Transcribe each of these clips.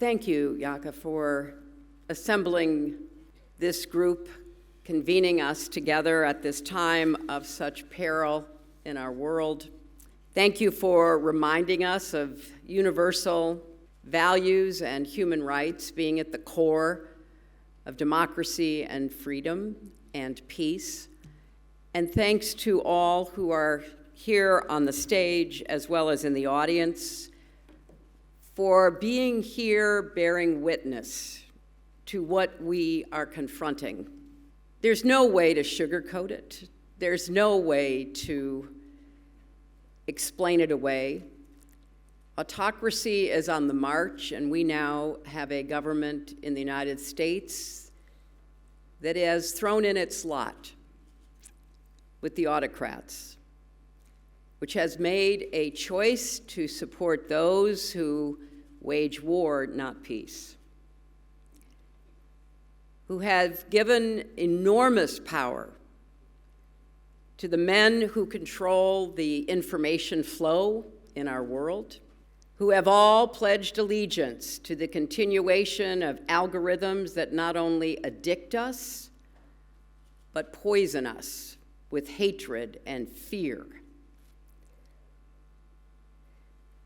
Thank you, Yaka, for assembling this group, convening us together at this time of such peril in our world. Thank you for reminding us of universal values and human rights being at the core of democracy and freedom and peace. And thanks to all who are here on the stage as well as in the audience for being here bearing witness to what we are confronting. There's no way to sugarcoat it. There's no way to explain it away. Autocracy is on the march, and we now have a government in the United States that has thrown in its lot with the autocrats, which has made a choice to support those who wage war, not peace, who have given enormous power to the men who control the information flow in our world, who have all pledged allegiance to the continuation of algorithms that not only addict us, but poison us with hatred and fear.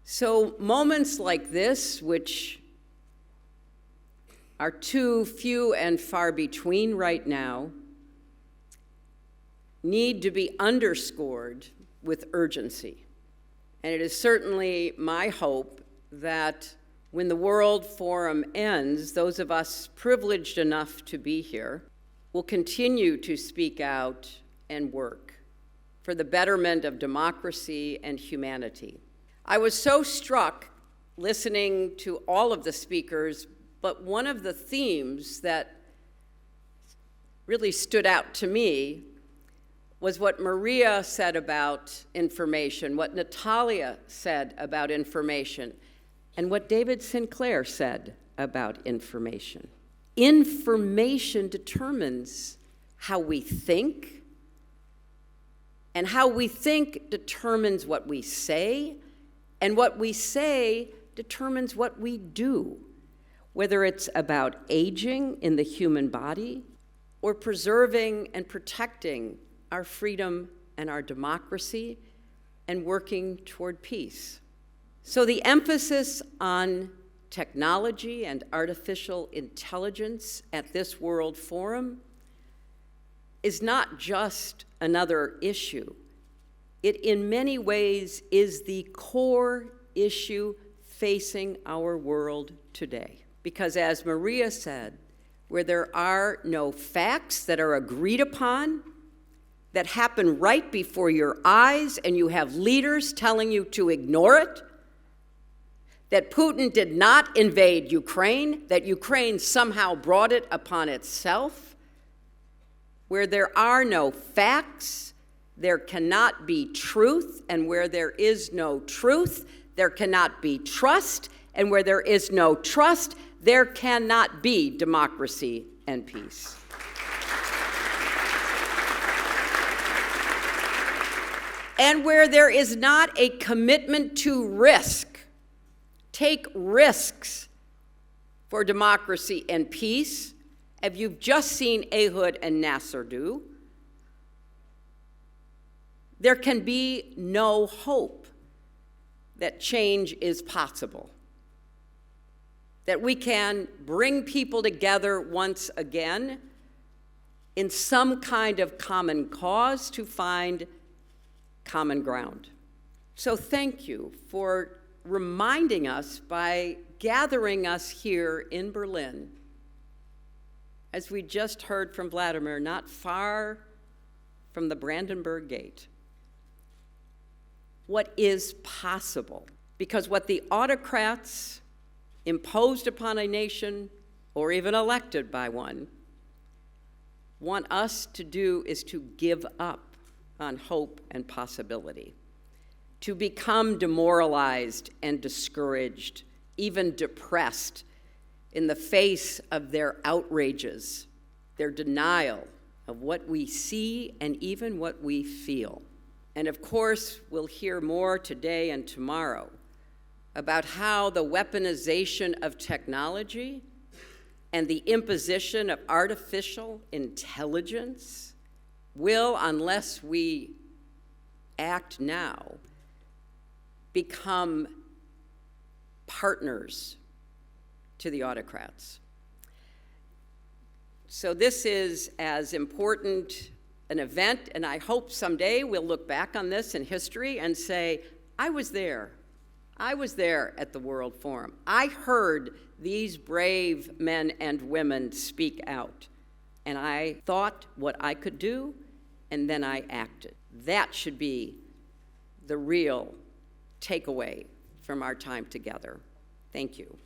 So moments like this, which are too few and far between right now, need to be underscored with urgency. And it is certainly my hope that when the World Forum ends, those of us privileged enough to be here will continue to speak out and work for the betterment of democracy and humanity. I was so struck listening to all of the speakers, but one of the themes that really stood out to me was what Maria said about information, what Natalia said about information, and what David Sinclair said about information. Information determines how we think, and how we think determines what we say, and what we say determines what we do, whether it's about aging in the human body or preserving and protecting our freedom and our democracy and working toward peace. So the emphasis on technology and artificial intelligence at this World Forum is not just another issue. It in many ways is the core issue facing our world today. Because as Maria said, where there are no facts that are agreed upon, that happen right before your eyes, and you have leaders telling you to ignore it, that Putin did not invade Ukraine, that Ukraine somehow brought it upon itself, where there are no facts, there cannot be truth, and where there is no truth, there cannot be trust, and where there is no trust, there cannot be democracy and peace. And where there is not a commitment to risk, take risks for democracy and peace, as you've just seen Ehud and Nasser do, there can be no hope that change is possible, that we can bring people together once again in some kind of common cause to find common ground. So thank you for reminding us by gathering us here in Berlin, as we just heard from Vladimir, not far from the Brandenburg Gate, what is possible. Because what the autocrats imposed upon a nation, or even elected by one, want us to do is to give up on hope and possibility, to become demoralized and discouraged, even depressed in the face of their outrages, their denial of what we see and even what we feel. And of course, we'll hear more today and tomorrow about how the weaponization of technology and the imposition of artificial intelligence will, unless we act now, become partners to the autocrats. So this is as important an event, and I hope someday we'll look back on this in history and say, I was there. I was there at the World Forum. I heard these brave men and women speak out, and I thought what I could do, and then I acted. That should be the real takeaway from our time together. Thank you.